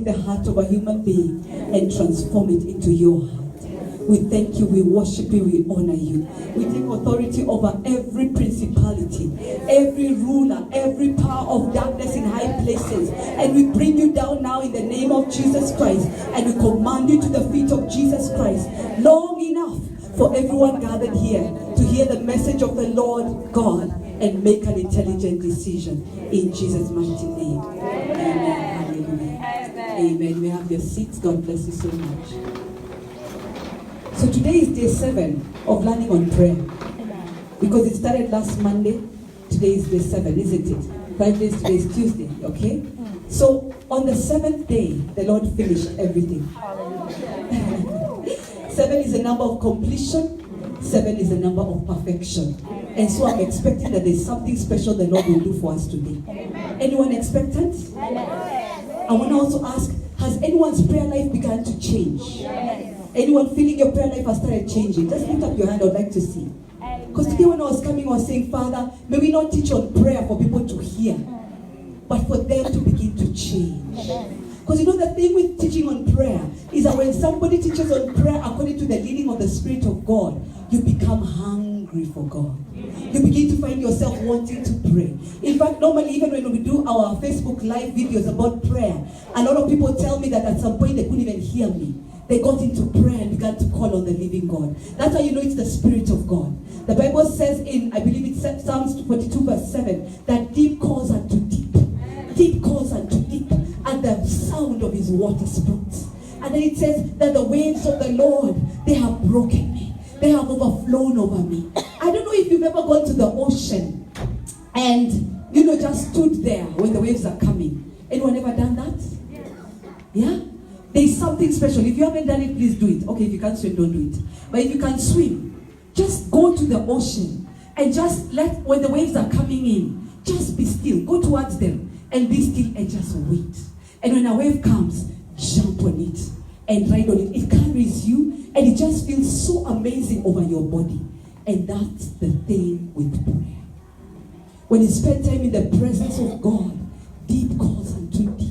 take the heart of a human being and transform it into your heart. We thank you, we worship you, we honor you. We take authority over every principality, every ruler, every power of darkness in high places. And we bring you down now in the name of Jesus Christ. And we command you to the feet of Jesus Christ. Long enough for everyone gathered here to hear the message of the Lord God and make an intelligent decision. In Jesus' mighty name. Amen. Hallelujah. Amen. We have your seats. God bless you so much. So today is day 7 of learning on prayer. Because it started last Monday, today is day 7, isn't it? 5 days, today is Tuesday, okay? So on the 7th day, the Lord finished everything. 7 is a number of completion, 7 is a number of perfection. And so I'm expecting that there's something special the Lord will do for us today. Anyone expectant? I want to also ask, has anyone's prayer life begun to change? Anyone feeling your prayer life has started changing? Just lift up your hand, I'd like to see. Because today when I was coming, I was saying, Father, may we not teach on prayer for people to hear, but for them to begin to change. Because you know the thing with teaching on prayer is that when somebody teaches on prayer according to the leading of the Spirit of God, you become hungry for God. You begin to find yourself wanting to pray. In fact, normally even when we do our Facebook live videos about prayer, a lot of people tell me that at some point they couldn't even hear me. They got into prayer and began to call on the living God. That's how you know it's the Spirit of God. The Bible says in, I believe it's Psalms 42 verse 7, that deep calls unto deep. Deep calls unto deep. And the sound of his water sprouts. And then it says that the waves of the Lord, they have broken me. They have overflown over me. I don't know if you've ever gone to the ocean and, just stood there when the waves are coming. Anyone ever done that? Yeah? There's something special. If you haven't done it, please do it. Okay, if you can't swim, don't do it. But if you can swim, just go to the ocean and just when the waves are coming in, just be still. Go towards them and be still and just wait. And when a wave comes, jump on it and ride on it. It carries you and it just feels so amazing over your body. And that's the thing with prayer. When you spend time in the presence of God, deep calls unto deep.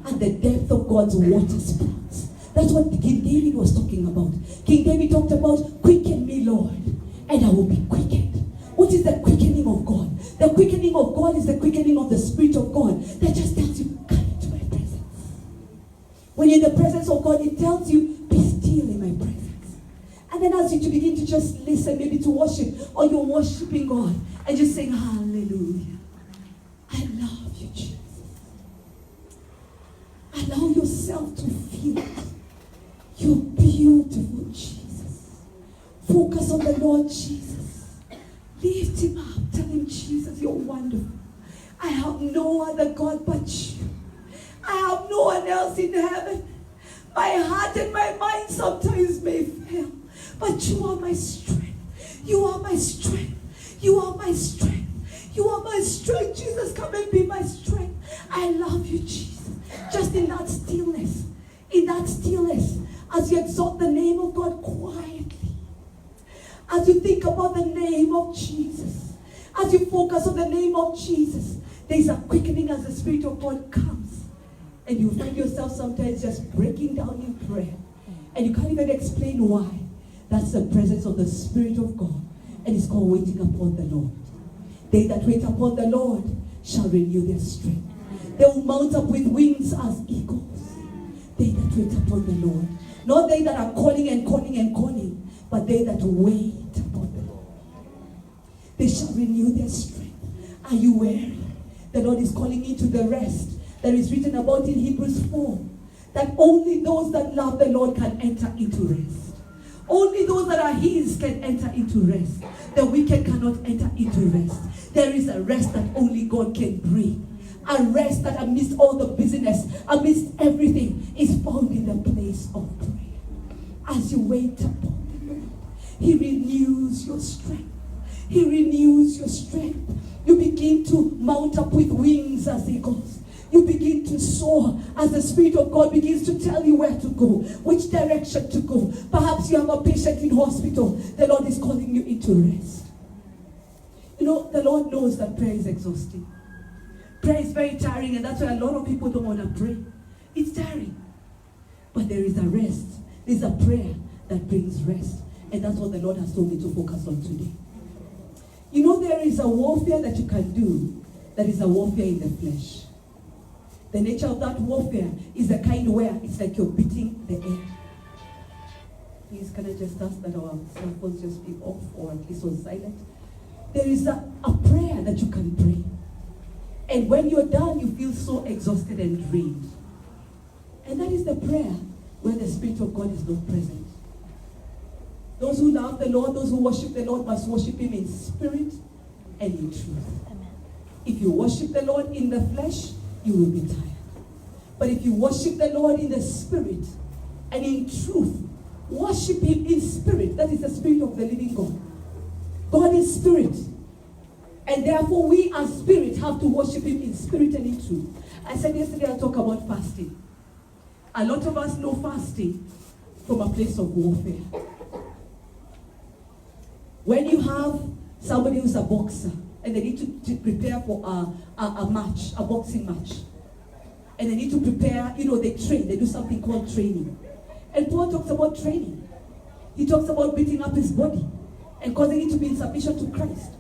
And the depth of God's water sprouts. That's what King David was talking about. King David talked about, quicken me, Lord, and I will be quickened. What is the quickening of God? The quickening of God is the quickening of the Spirit of God that just tells you, come into my presence. When you're in the presence of God, it tells you, be still in my presence. And then as you begin to just listen, maybe to worship, or you're worshiping God, and just saying, hallelujah. I love you, Jesus. Allow yourself to feel it. You're beautiful, Jesus. Focus on the Lord Jesus. Lift him up. Tell him, Jesus, you're wonderful. I have no other God but you. I have no one else in heaven. My heart and my mind sometimes may fail, but you are my strength. You are my strength. You are my strength. You are my strength. Jesus, come and be my strength. I love you, Jesus. Just in that stillness, as you exalt the name of God quietly, as you think about the name of Jesus, as you focus on the name of Jesus, there's a quickening as the Spirit of God comes. And you find yourself sometimes just breaking down in prayer. And you can't even explain why. That's the presence of the Spirit of God. And it's called waiting upon the Lord. They that wait upon the Lord shall renew their strength. They will mount up with wings as eagles. They that wait upon the Lord. Not they that are calling and calling and calling, but they that wait upon the Lord. They shall renew their strength. Are you weary? The Lord is calling you to the rest that is written about in Hebrews 4. That only those that love the Lord can enter into rest. Only those that are his can enter into rest. The wicked cannot enter into rest. There is a rest that only God can bring. A rest that amidst all the busyness, amidst everything, is found in the place of prayer. As you wait upon the Lord, he renews your strength. He renews your strength. You begin to mount up with wings as eagles. You begin to soar as the Spirit of God begins to tell you where to go, which direction to go. Perhaps you have a patient in hospital. The Lord is calling you into rest. The Lord knows that prayer is exhausting. Prayer is very tiring, and that's why a lot of people don't want to pray. It's tiring. But there is a rest. There's a prayer that brings rest. And that's what the Lord has told me to focus on today. You know, there is a warfare that you can do that is a warfare in the flesh. The nature of that warfare is the kind where it's like you're beating the air. Please, can I just ask that our cell phones just be off or at least on silent? There is a prayer that you can pray. And when you're done, you feel so exhausted and drained. And that is the prayer where the Spirit of God is not present. Those who love the Lord, those who worship the Lord must worship Him in spirit and in truth. Amen. If you worship the Lord in the flesh, you will be tired. But if you worship the Lord in the spirit and in truth, worship Him in spirit. That is the Spirit of the living God. God is spirit. And therefore we as spirit have to worship Him in spirit and in truth. I said yesterday I'll talk about fasting. A lot of us know fasting from a place of warfare. When you have somebody who's a boxer and they need to prepare for a match, a boxing match, and they need to prepare, they train, they do something called training. And Paul talks about training. He talks about beating up his body and causing it to be in submission to Christ.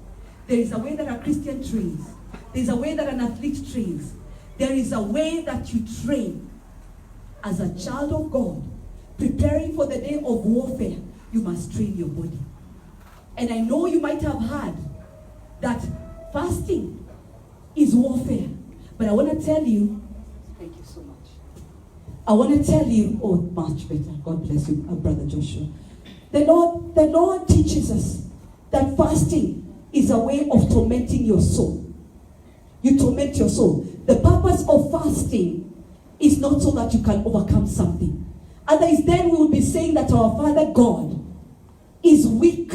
There is a way that a Christian trains. There is a way that an athlete trains. There is a way that you train. As a child of God, preparing for the day of warfare, you must train your body. And I know you might have heard that fasting is warfare. But I want to tell you, thank you so much. I want to tell you, much better. God bless you, Brother Joshua. The Lord teaches us that fasting is a way of tormenting your soul. You torment your soul. The purpose of fasting is not so that you can overcome something. Otherwise, then we will be saying that our Father God is weak,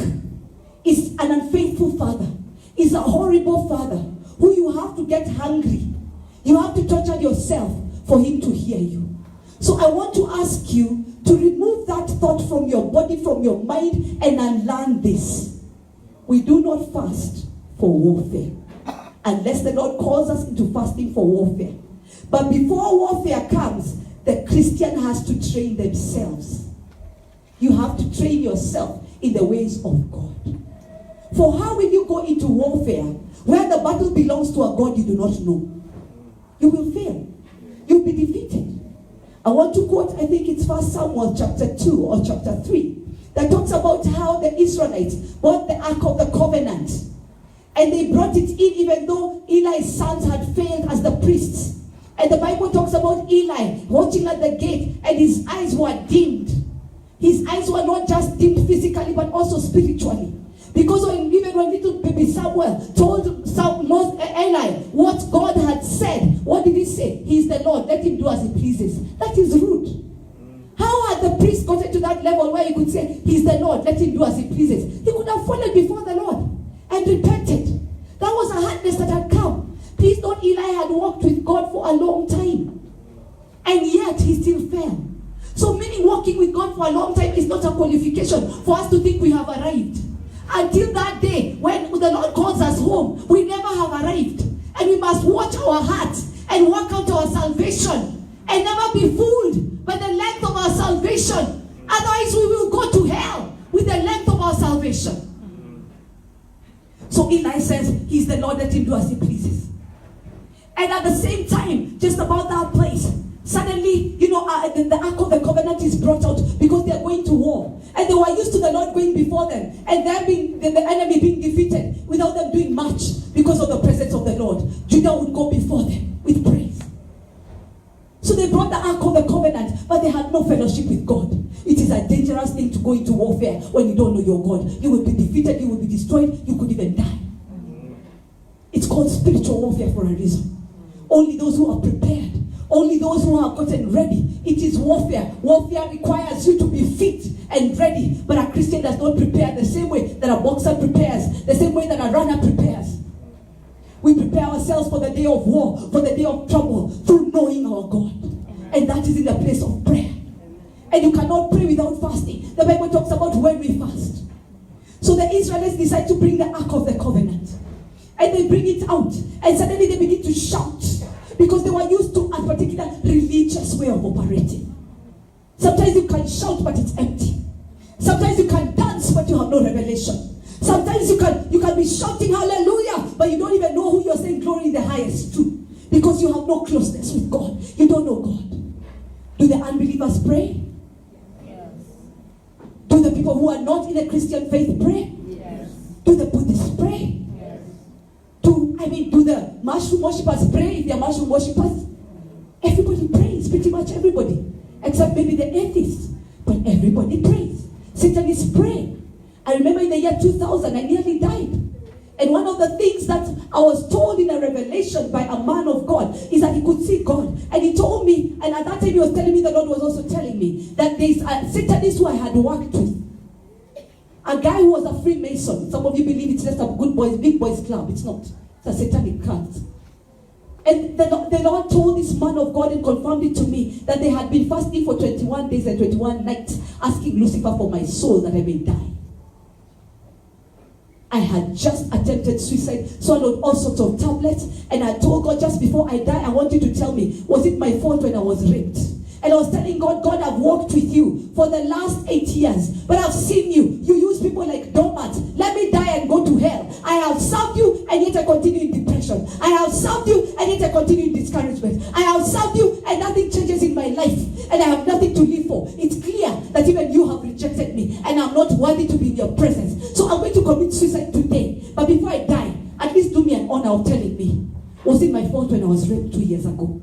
is an unfaithful Father, is a horrible Father, who you have to get hungry. You have to torture yourself for Him to hear you. So I want to ask you to remove that thought from your body, from your mind, and unlearn this. We do not fast for warfare, unless the Lord calls us into fasting for warfare. But before warfare comes, the Christian has to train themselves. You have to train yourself in the ways of God. For how will you go into warfare where the battle belongs to a God you do not know? You will fail. You'll be defeated. I want to quote, I think it's 1 Samuel chapter 2 or chapter 3, that talks about how the Israelites brought the Ark of the Covenant. And they brought it in even though Eli's sons had failed as the priests. And the Bible talks about Eli watching at the gate and his eyes were dimmed. His eyes were not just dimmed physically but also spiritually. Because even when little baby Samuel told Eli what God had said, what did he say? He is the Lord, let him do as he pleases. That is rude. How had the priest gotten to that level where he could say, he is the Lord, let him do as he pleases? He could have fallen before the Lord and repented. That was a hardness that had come. Please note, Eli had walked with God for a long time. And yet, he still fell. So meaning walking with God for a long time is not a qualification for us to think we have arrived. Until that day, when the Lord calls us home, we never have arrived. And we must watch our hearts and work out our salvation. And never be fooled by the length of our salvation. Otherwise, we will go to hell with the length of our salvation. So Eli says, he's the Lord, let him do as he pleases. And at the same time, just about that place, suddenly, the Ark of the Covenant is brought out because they are going to war. And they were used to the Lord going before them and them being the enemy being defeated without them doing much because of the presence of the Lord. Judah would go before them with praise. So they brought the Ark of the Covenant, but they had no fellowship with God. It is a dangerous thing to go into warfare when you don't know your God. You will be defeated, you will be destroyed, you could even die. It's called spiritual warfare for a reason. Only those who are prepared, only those who have gotten ready. It is warfare. Warfare requires you to be fit and ready. But a Christian does not prepare the same way that a boxer prepares, the same way that a runner prepares. We prepare ourselves for the day of war, for the day of trouble, through knowing our God. And that is in the place of prayer. And you cannot pray without fasting. The Bible talks about when we fast. So the Israelites decide to bring the Ark of the Covenant. And they bring it out. And suddenly they begin to shout. Because they were used to a particular religious way of operating. Sometimes you can shout, but it's empty. Sometimes you can dance, but you have no revelation. Sometimes you can be shouting hallelujah, but you don't even know who you're saying glory in the highest to. Because you have no closeness with God. You don't know God. Do the unbelievers pray? Yes. Do the people who are not in the Christian faith pray? Yes. Do the Buddhists pray? Yes. Do the mushroom worshippers pray if they are mushroom worshippers? Everybody prays, pretty much everybody. Except maybe the atheists. But everybody prays. Satanists pray. I remember in the year 2000, I nearly died. And one of the things that I was told in a revelation by a man of God is that he could see God. And he told me, and at that time he was telling me, the Lord was also telling me, that there's a Satanist who I had worked with. A guy who was a Freemason. Some of you believe it's just a good boys, big boys club. It's not. It's a satanic cult. And the Lord told this man of God and confirmed it to me that they had been fasting for 21 days and 21 nights, asking Lucifer for my soul that I may die. I had just attempted suicide, swallowed all sorts of tablets, and I told God, just before I die, I want you to tell me, was it my fault when I was raped? And I was telling God, God, I've walked with you for the last 8 years, but I've seen you. You use people like doormats. Let me die and go to hell. I have served you, and yet I continue in depression. I have served you, and yet I continue in discouragement. I have served you, and nothing changes in my life, and I have nothing to live for. It's clear that even you have rejected me, and I'm not worthy to be in your presence. So I'm going to commit suicide today. But before I die, at least do me an honor of telling me, was it my fault when I was raped 2 years ago?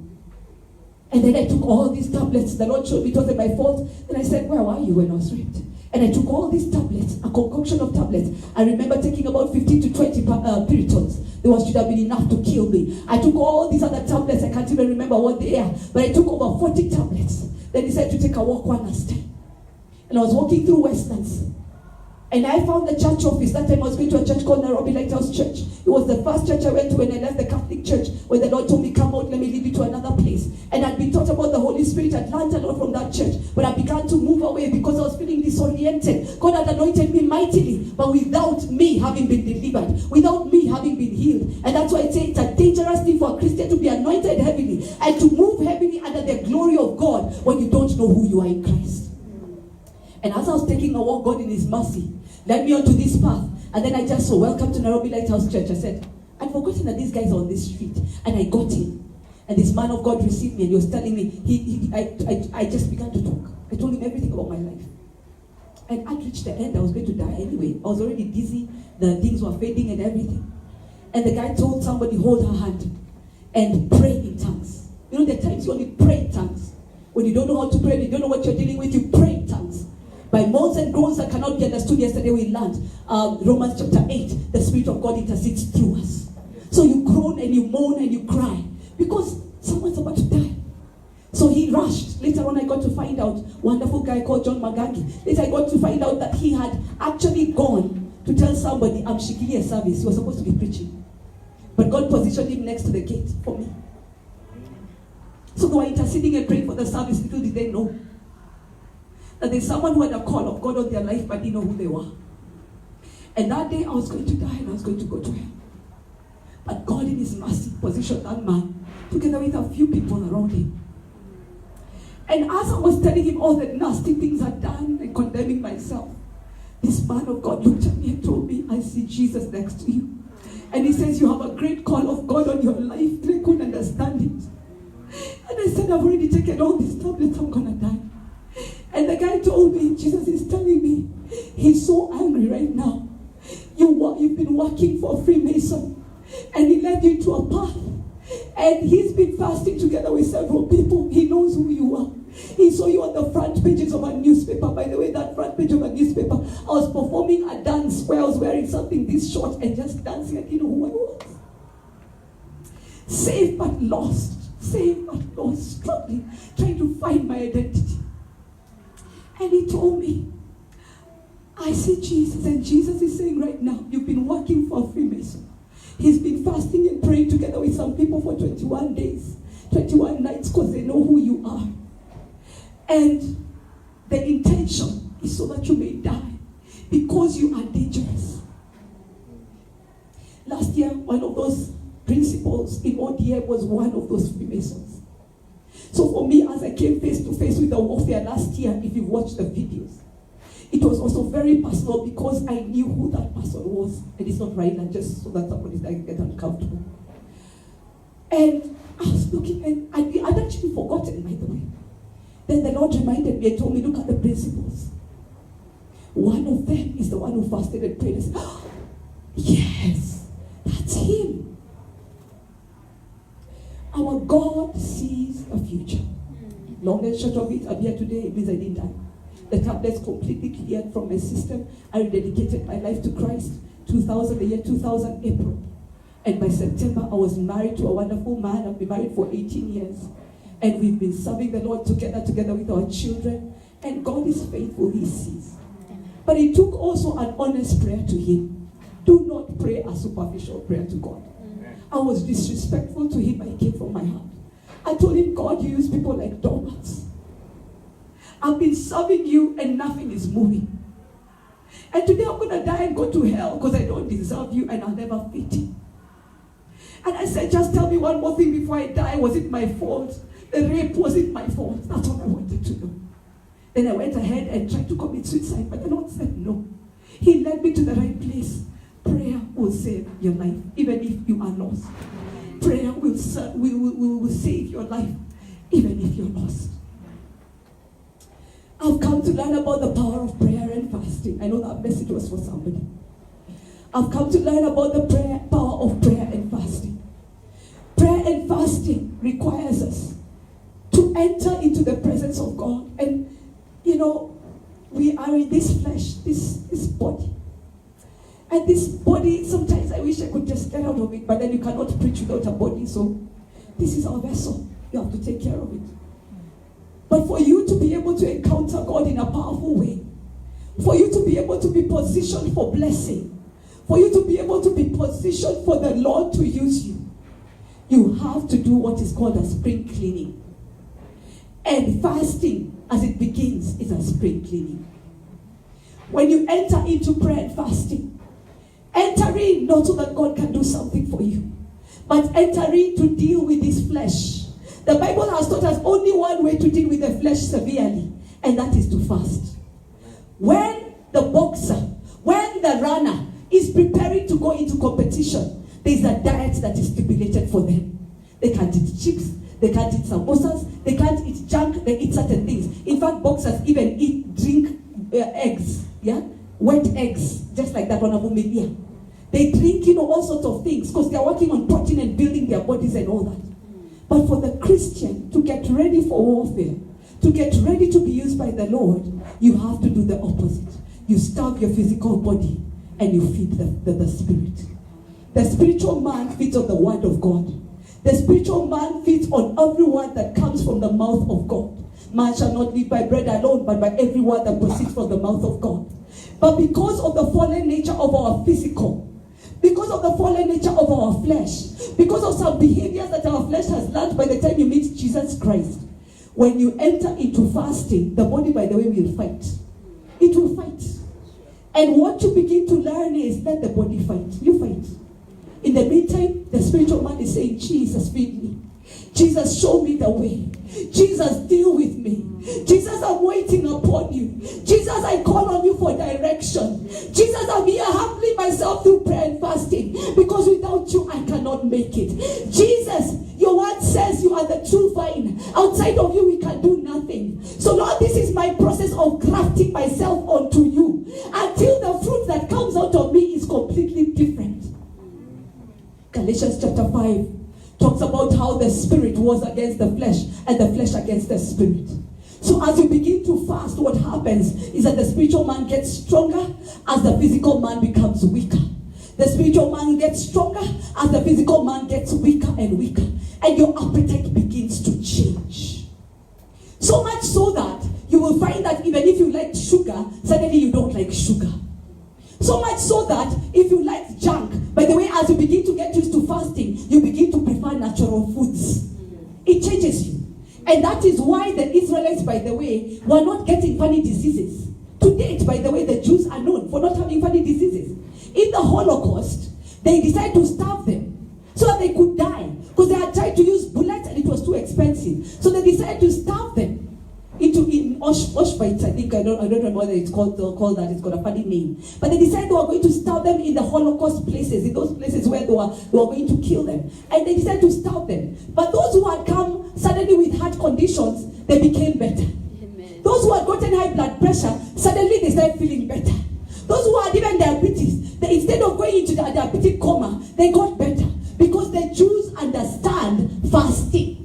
And then I took all these tablets. The Lord showed me it wasn't my fault. Then I said, where were you when I was raped? And I took all these tablets, a concoction of tablets. I remember taking about 15 to 20 Piritons. They should have been enough to kill me. I took all these other tablets. I can't even remember what they are. But I took over 40 tablets. Then he said to take a walk one last time. And I was walking through Westlands. And I found the church office. That time I was going to a church called Nairobi Lighthouse Church. It was the first church I went to when I left the Catholic Church, where the Lord told me, come out, let me lead you to another place. And I'd been taught about the Holy Spirit. I'd learned a lot from that church. But I began to move away because I was feeling disoriented. God had anointed me mightily, but without me having been delivered, without me having been healed. And that's why I say it's a dangerous thing for a Christian to be anointed heavily and to move heavily under the glory of God when you don't know who you are in Christ. And as I was taking a walk, God in His mercy led me onto this path. And then I just saw, welcome to Nairobi Lighthouse Church. I said, I'd forgotten that these guys are on this street. And I got in. And this man of God received me and he was telling me, I just began to talk. I told him everything about my life. And I'd reached the end. I was going to die anyway. I was already dizzy. The things were fading and everything. And the guy told somebody, hold her hand and pray in tongues. You know, there are times you only pray in tongues. When you don't know how to pray, you don't know what you're dealing with, you pray in tongues. By moans and groans that cannot be understood. Yesterday we learned Romans chapter 8. The Spirit of God intercedes through us. So you groan and you moan and you cry because someone's about to die. So he rushed. Later on I got to find out, wonderful guy called John Magangi. Later I got to find out that he had actually gone to tell somebody, I'm Shikilia service. He was supposed to be preaching. But God positioned him next to the gate for me. So they were interceding and praying for the service. Little did they know that there's someone who had a call of God on their life but didn't know who they were. And that day I was going to die and I was going to go to hell. But God in His mercy positioned that man together with a few people around him. And as I was telling him all the nasty things I'd done and condemning myself, this man of God looked at me and told me, I see Jesus next to you. And he says, you have a great call of God on your life. And I couldn't understand it. And I said, I've already taken all these tablets, I'm going to die. And the guy told me, Jesus is telling me, he's so angry right now. You've been working for a Freemason. And he led you to a path. And he's been fasting together with several people. He knows who you are. He saw you on the front pages of a newspaper. By the way, that front page of a newspaper, I was performing a dance where I was wearing something this short and just dancing. I didn't know who I was. Saved but lost. Saved but lost. Struggling. Trying to find my identity. And he told me, I see Jesus. And Jesus is saying right now, you've been working for a Freemason. He's been fasting and praying together with some people for 21 days, 21 nights, because they know who you are. And the intention is so that you may die, because you are dangerous. Last year, one of those principals in ODM was one of those Freemasons. So for me, as I came face to face with the warfare last year, if you watch the videos, it was also very personal because I knew who that person was. And it's not right now, just so that somebody doesn't get uncomfortable. And I was looking, and I'd actually forgotten, by the way. Then the Lord reminded me and told me, look at the principles. One of them is the one who fasted and prayed. I said, oh, yes, that's him. Our God sees a future. Long and short of it, I'm here today, it means I didn't die. The tablets completely cleared from my system. I rededicated my life to Christ. The year 2000, April. And by September, I was married to a wonderful man. I've been married for 18 years. And we've been serving the Lord together with our children. And God is faithful, He sees. But it took also an honest prayer to Him. Do not pray a superficial prayer to God. I was disrespectful to Him, but it came from my heart. I told Him, God, you use people like donuts. I've been serving you and nothing is moving. And today I'm going to die and go to hell because I don't deserve you and I'll never fit in. And I said, just tell me one more thing before I die. Was it my fault? The rape, was it my fault? That's all I wanted to know. Then I went ahead and tried to commit suicide, but the Lord said no. He led me to the right place. Prayer will save your life, even if you are lost. Prayer will save your life, even if you're lost. I've come to learn about the power of prayer and fasting. I know that message was for somebody. I've come to learn about the power of prayer and fasting. Prayer and fasting requires us to enter into the presence of God. And, you know, we are in this flesh, this body. And this body, sometimes I wish I could just get out of it, but then you cannot preach without a body. So this is our vessel. You have to take care of it. But for you to be able to encounter God in a powerful way, for you to be able to be positioned for blessing, for you to be able to be positioned for the Lord to use you, you have to do what is called a spring cleaning. And fasting, as it begins, is a spring cleaning. When you enter into prayer and fasting, enter in not so that God can do something for you, but enter in to deal with this flesh. The Bible has taught us only one way to deal with the flesh severely, and that is to fast. When the boxer, when the runner is preparing to go into competition, there is a diet that is stipulated for them. They can't eat chips, they can't eat samosas, they can't eat junk, they eat certain things. In fact, boxers even drink eggs, wet eggs, just like that one of media. They drink, all sorts of things because they are working on protein and building their bodies and all that. But for the Christian to get ready for warfare, to get ready to be used by the Lord, you have to do the opposite. You starve your physical body and you feed the spirit. The spiritual man feeds on the word of God. The spiritual man feeds on every word that comes from the mouth of God. Man shall not live by bread alone, but by every word that proceeds from the mouth of God. But because of the fallen nature of our physical, because of the fallen nature of our flesh, because of some behaviors that our flesh has learned by the time you meet Jesus Christ, when you enter into fasting, the body, by the way, will fight. It will fight. And what you begin to learn is let the body fight. You fight. In the meantime, the spiritual man is saying, Jesus, feed me. Jesus, show me the way. Jesus, deal with me. Jesus, I'm waiting upon you. Jesus, I call on you for direction. Jesus, I'm here humbling myself through prayer and fasting because without you, I cannot make it. Jesus, your word says you are the true vine. Outside of you, we can do nothing. So, Lord, this is my process of grafting myself onto you until the fruit that comes out of me is completely different. Galatians chapter 5 talks about how the spirit was against the flesh and the flesh against the spirit. So as you begin to fast, what happens is that the spiritual man gets stronger as the physical man becomes weaker. The spiritual man gets stronger as the physical man gets weaker and weaker. And your appetite begins to change. So much so that you will find that even if you like sugar, suddenly you don't like sugar. So much so that if you like junk, by the way, as you begin to get used to fasting, you begin to prefer natural foods. It changes you. And that is why the Israelites, by the way, were not getting funny diseases. To date, by the way, the Jews are known for not having funny diseases. In the Holocaust, they decided to starve them. so that they could die. Because they had tried to use bullets and it was too expensive. So they decided to starve them in Auschwitz, I think. I don't remember whether it's called that. It's got a funny name. But they decided they were going to starve them in the Holocaust places, in those places where they were going to kill them. And they decided to starve them. But those who had come suddenly with heart conditions, they became better. Amen. Those who had gotten high blood pressure, suddenly they started feeling better. Those who had even diabetes, instead of going into the diabetic coma, they got better. Because the Jews understand fasting.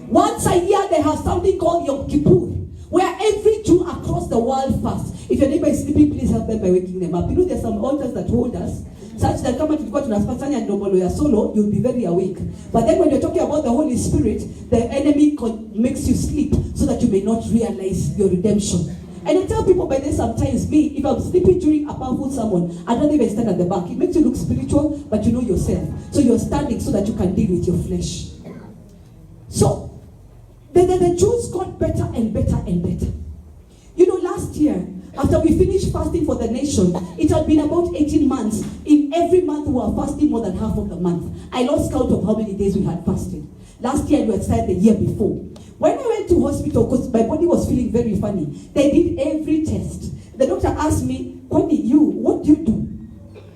Once a year, they have something called Yom Kippur, where every Jew across the world fasts. If your neighbor is sleeping, please help them by waking them up. You know, there's some altars that hold us, such that kama tulikuwa tunafanya ndombolo ya solo, you'll be very awake. But then when you're talking about the Holy Spirit, the enemy makes you sleep so that you may not realize your redemption. And I tell people by this sometimes, if I'm sleeping during a powerful sermon, I don't even stand at the back. It makes you look spiritual, but you know yourself. So you're standing so that you can deal with your flesh. So, the Jews got better and better and better. You know, last year, after we finished fasting for the nation, it had been about 18 months. In every month, we were fasting more than half of the month. I lost count of how many days we had fasted. Last year, we had started the year before. When I went to hospital, because my body was feeling very funny, they did every test. The doctor asked me, what do you do?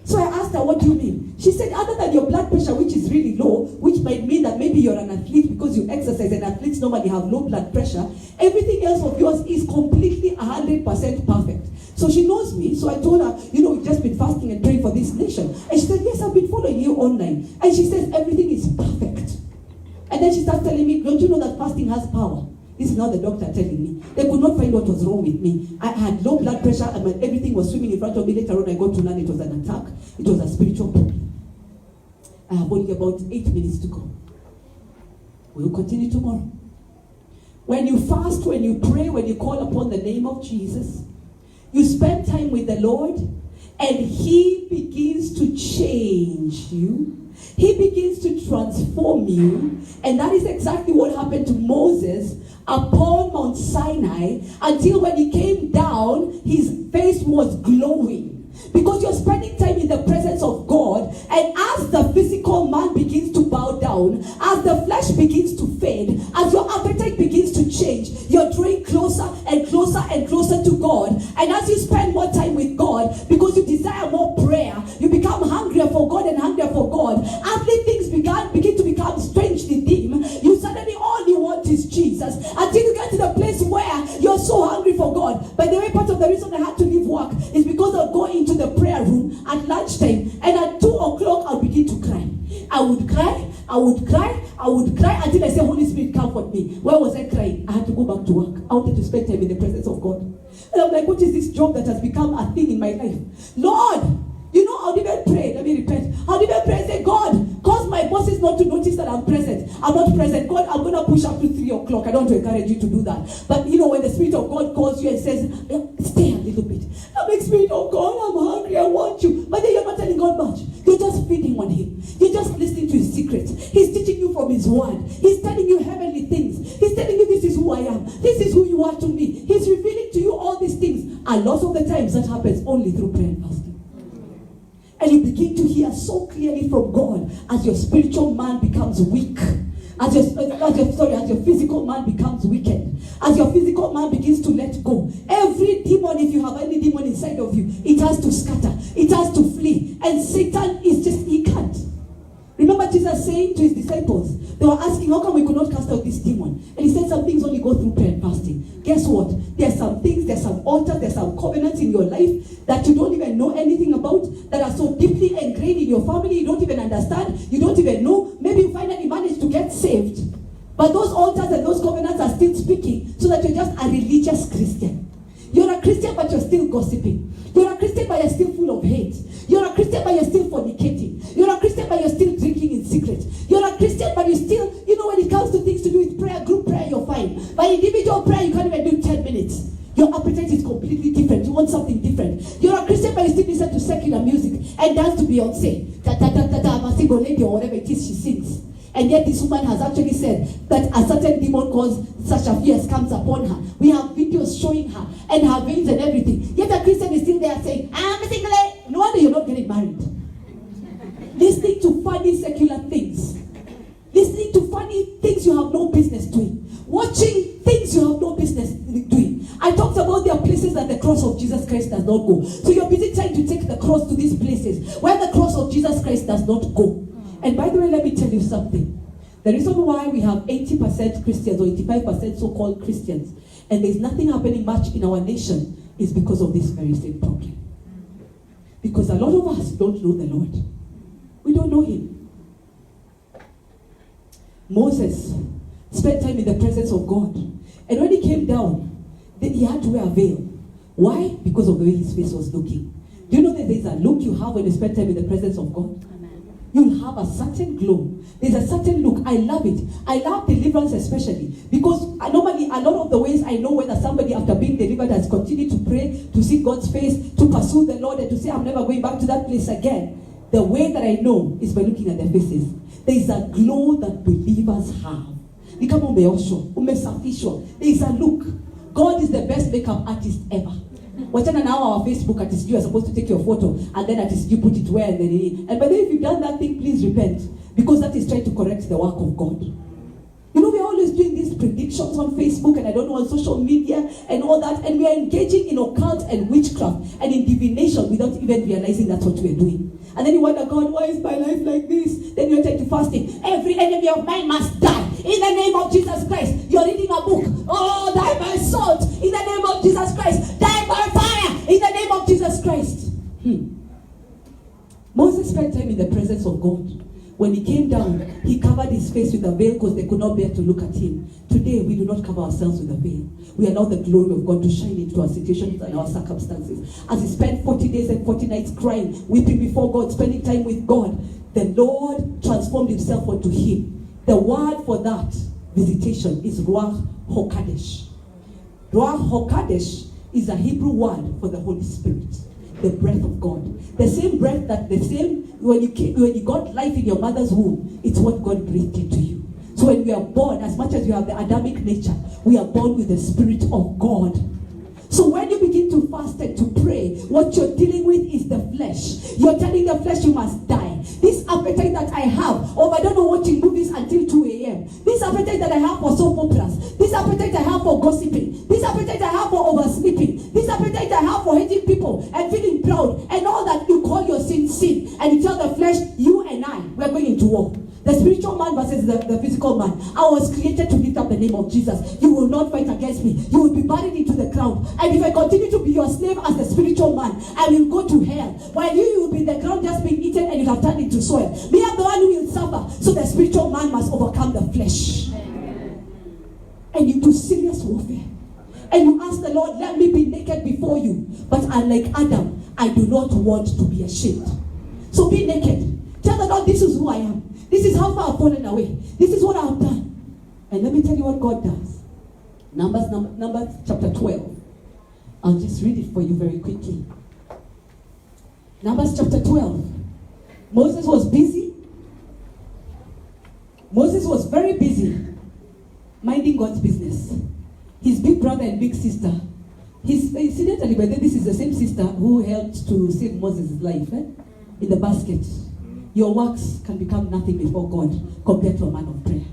So I asked her, what do you mean? She said, other than your blood pressure, which is really low, which might mean that maybe you're an athlete because you exercise, and athletes normally have low blood pressure, everything else of yours is completely 100% perfect. So she knows me, so I told her, we've just been fasting and praying for this nation. And she said, yes, I've been following you online. And she says, everything is perfect. And then she starts telling me, don't you know that fasting has power? This is now the doctor telling me. They could not find what was wrong with me. I had low blood pressure and everything was swimming in front of me. Later on, I got to learn it was an attack. It was a spiritual problem. I have only about 8 minutes to go. We'll continue tomorrow. When you fast, when you pray, when you call upon the name of Jesus, you spend time with the Lord, and He begins to change you. He begins to transform you. And that is exactly what happened to Moses upon Mount Sinai, until when he came down, his face was glowing. Because you're spending time in the presence of God, and as the physical man begins to bow down, as the flesh begins to fade, as your appetite begins to change, you're drawing closer and closer and closer to God. And as you spend more time with God, because you desire more prayer, you become hungrier for God and hungrier for God. Earthly things begin to become strangely dim. You suddenly all you want is Jesus, until you get to the place where you're so hungry for God. By the way, part of the reason I had to leave work is because I'll go into the prayer room at lunchtime, and at 2 o'clock I'll begin to cry. I would cry until I say, Holy Spirit, comfort me. Where was I crying? I had to go back to work. I wanted to spend time in the presence of God. And I'm like, what is this job that has become a thing in my life? Lord, I'll even pray. Let me repent. I'll even pray and say, God, cause my bosses not to notice that I'm present. I'm not present. God, I'm going to push up to 3 o'clock. I don't want to encourage you to do that. But when the Spirit of God calls you and says, stay a little bit. I'm like, Spirit of God, I'm hungry. I want you. But then you're not telling God much. You're just feeding on Him. You're just listening to His secrets. He's teaching you from His word. He's telling you heavenly things. He's telling you, this is who I am. This is who you are to me. He's revealing to you all these things. And lots of the times that happens only through prayer and fasting. And you begin to hear so clearly from God as your spiritual man becomes weak. As your physical man becomes wicked. As your physical man begins to let go. Every demon, if you have any demon inside of you, it has to scatter. It has to flee. And Satan he can't. Remember Jesus saying to His disciples, they were asking, how come we could not cast out this demon? And He said, some things only go through prayer and fasting. Guess what? There's some things, there's some altars, there's some covenants in your life that you don't even know anything about, that are so deeply ingrained in your family, you don't even understand, you don't even know. Maybe you finally managed to get saved, but those altars and those covenants are still speaking, so that you're just a religious Christian. You're a Christian, but you're still gossiping. You're a Christian, but you're still full of hate. You're a Christian, but you're still fornicating. You're a Christian, but you're still drinking in secret. You're a Christian, but you still, when it comes to things to do with prayer, group prayer, you're fine. But individual prayer, you can't even do 10 minutes. Your appetite is completely different. You want something different. You're a Christian, but you still listen to secular music and dance to Beyonce. I'm a single lady or whatever it is she sings. And yet this woman has actually said that a certain demon called Sasha Fierce comes upon her. We have videos showing her and her veins and everything. Yet a Christian is still there saying, I'm a single lady. No wonder you're not getting married. Listening to funny secular things. talks about there are places that the cross of Jesus Christ does not go. So you're busy trying to take the cross to these places where the cross of Jesus Christ does not go. And by the way, let me tell you something. The reason why we have 80% Christians or 85% so-called Christians, and there's nothing happening much in our nation, is because of this very same problem. Because a lot of us don't know the Lord. We don't know him. Moses spent time in the presence of God. And when he came down, he had to wear a veil. Why? Because of the way his face was looking. Do you know that there's a look you have when you spend time in the presence of God? You'll have a certain glow. There's a certain look. I love it. I love deliverance especially. Because normally a lot of the ways I know whether somebody after being delivered has continued to pray, to see God's face, to pursue the Lord, and to say, I'm never going back to that place again. The way that I know is by looking at their faces. There is a glow that believers have. There is a look. God is the best makeup artist ever. Whatever now our Facebook artist, you are supposed to take your photo and then artist you put it where and then and by the way, if you've done that thing, please repent, because that is trying to correct the work of God. You know, we're always doing these predictions on Facebook and I don't know, on social media and all that, and we are engaging in occult and witchcraft and in divination without even realizing that's what we're doing. And then you wonder, God, why is my life like this? Then you're taking fasting. Every enemy of mine must die in the name of Jesus Christ. You're reading a book. Oh, die by salt in the name of Jesus Christ. Die by fire in the name of Jesus Christ. Moses spent time in the presence of God. When he came down, he covered his face with a veil because they could not bear to look at him. Today, we do not cover ourselves with a veil. We allow the glory of God to shine into our situations and our circumstances. As he spent 40 days and 40 nights crying, weeping before God, spending time with God, the Lord transformed himself unto him. The word for that visitation is Ruach HaKodesh. Ruach HaKodesh is a Hebrew word for the Holy Spirit, the breath of God. The same breath when you got life in your mother's womb, it's what God breathed into you. So when we are born, as much as you have the Adamic nature, we are born with the Spirit of God. So when you begin to fast and to pray, what you're dealing with is the flesh. You're telling the flesh you must die. This appetite that I have, I don't know, watching movies until 2 a.m. This appetite that I have for soap operas. This appetite I have for gossiping. This appetite I have for oversleeping. This appetite I have for hating people and feeling proud. And all that you call your sin. And you tell the flesh, you and I, we're going into war. The spiritual man versus the physical man. I was created to lift up the name of Jesus. You will not fight against me. You will be buried into the ground. And if I continue to be your slave as the spiritual man, I will go to hell. While you will be in the ground just being eaten and you have turned into soil. Me, I'm the one who will suffer. So the spiritual man must overcome the flesh. And you do serious warfare. And you ask the Lord, let me be naked before you. But unlike Adam, I do not want to be ashamed. So be naked. Tell the Lord, this is who I am. This is how far I've fallen away. This is what I've done. And let me tell you what God does. Numbers chapter 12. I'll just read it for you very quickly. Numbers chapter 12. Moses was busy. Moses was very busy minding God's business. His big brother and big sister. Incidentally, by the way, this is the same sister who helped to save Moses' life in the basket. Your works can become nothing before God compared to a man of prayer.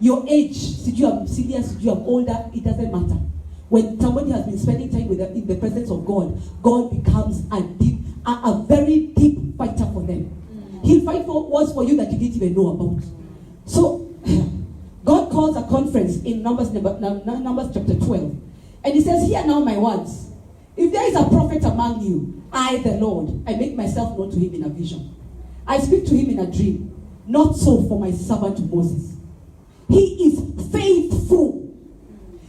Your age, if you are senior, if you are older, it doesn't matter. When somebody has been spending time in the presence of God, God becomes a very deep fighter for them. He'll fight for what's for you that you didn't even know about. So, God calls a conference in Numbers chapter 12. And he says, hear now my words. If there is a prophet among you, I, the Lord, I make myself known to him in a vision. I speak to him in a dream. Not so for my servant Moses. He is faithful.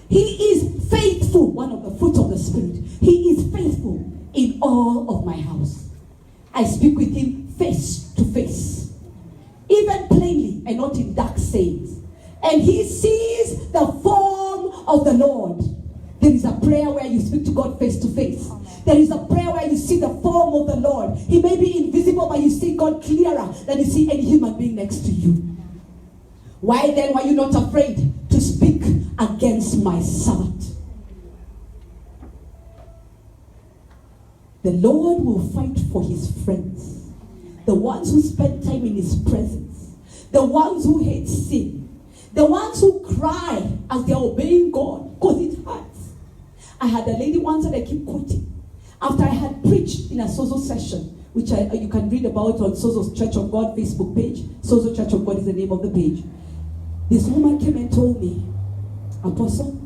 He is faithful. One of the fruits of the Spirit. He is faithful in all of my house. I speak with him face to face. Even plainly and not in dark sayings. And he sees the form of the Lord. There is a prayer where you speak to God face to face. There is a prayer where you see the form of the Lord. He may be invisible, but you see God clearer than you see any human being next to you. Why then were you not afraid to speak against my servant? The Lord will fight for his friends. The ones who spend time in his presence. The ones who hate sin. The ones who cry as they're obeying God because it hurts. I had a lady once that I keep quoting. After I had preached in a Sozo session, which you can read about on Sozo's Church of God Facebook page. Sozo Church of God is the name of the page. This woman came and told me, Apostle,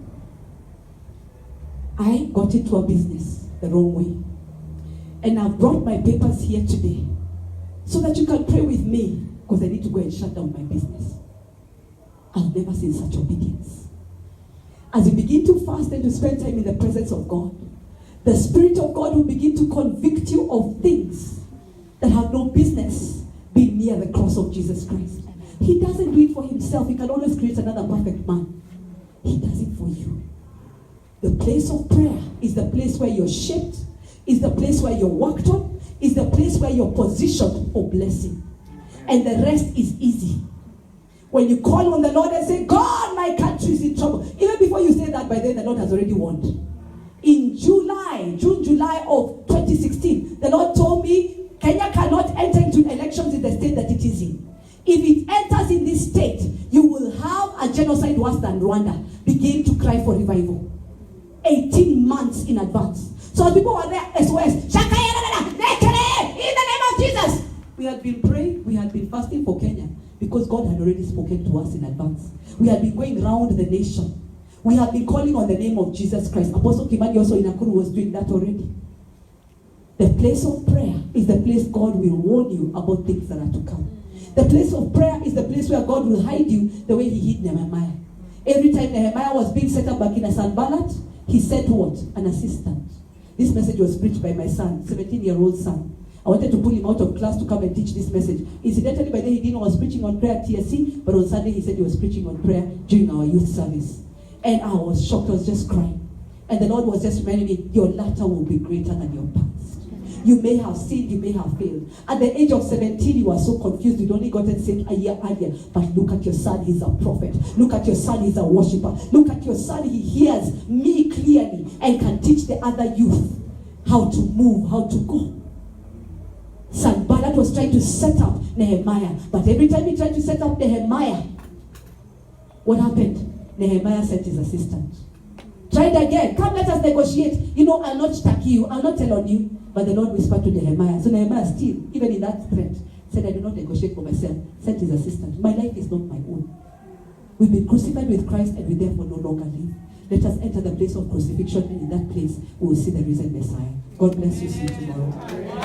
I got into a business the wrong way. And I've brought my papers here today so that you can pray with me because I need to go and shut down my business. I've never seen such obedience. As you begin to fast and to spend time in the presence of God, the Spirit of God will begin to convict you of things that have no business being near the cross of Jesus Christ. He doesn't do it for himself. He can always create another perfect man. He does it for you. The place of prayer is the place where you're shaped, is the place where you're worked on, is the place where you're positioned for blessing. And the rest is easy. When you call on the Lord and say, God, my country is in trouble. Even before you say that, by then the Lord has already won. In July of 2016, the Lord told me, Kenya cannot enter into elections in the state that it is in. If it enters in this state, you will have a genocide worse than Rwanda. Begin to cry for revival. 18 months in advance. So as people were there, SOS, in the name of Jesus. We had been praying, we had been fasting for Kenya because God had already spoken to us in advance. We had been going around the nation. We have been calling on the name of Jesus Christ. Apostle Kimani also in Nakuru was doing that already. The place of prayer is the place God will warn you about things that are to come. The place of prayer is the place where God will hide you the way he hid Nehemiah. Every time Nehemiah was being set up back in a Sanballat, he sent what? An assistant. This message was preached by my son, 17-year-old son. I wanted to pull him out of class to come and teach this message. Incidentally, by then he didn't know I was preaching on prayer at TSC, but on Sunday he said he was preaching on prayer during our youth service. And I was shocked, I was just crying. And the Lord was just reminding me, your latter will be greater than your past. You may have sinned, you may have failed. At the age of 17, you were so confused. You'd only gotten saved a year earlier. But look at your son, he's a prophet. Look at your son, he's a worshiper. Look at your son, he hears me clearly and can teach the other youth how to move, how to go. Sanballat was trying to set up Nehemiah. But every time he tried to set up Nehemiah, what happened? Nehemiah sent his assistant. Tried again. Come, let us negotiate. You know, I'll not attack you. I'll not tell on you. But the Lord whispered to Nehemiah. So Nehemiah still, even in that threat, said, I do not negotiate for myself. Sent his assistant. My life is not my own. We've been crucified with Christ and we therefore no longer live. Let us enter the place of crucifixion, and in that place we will see the risen Messiah. God bless you. See you tomorrow.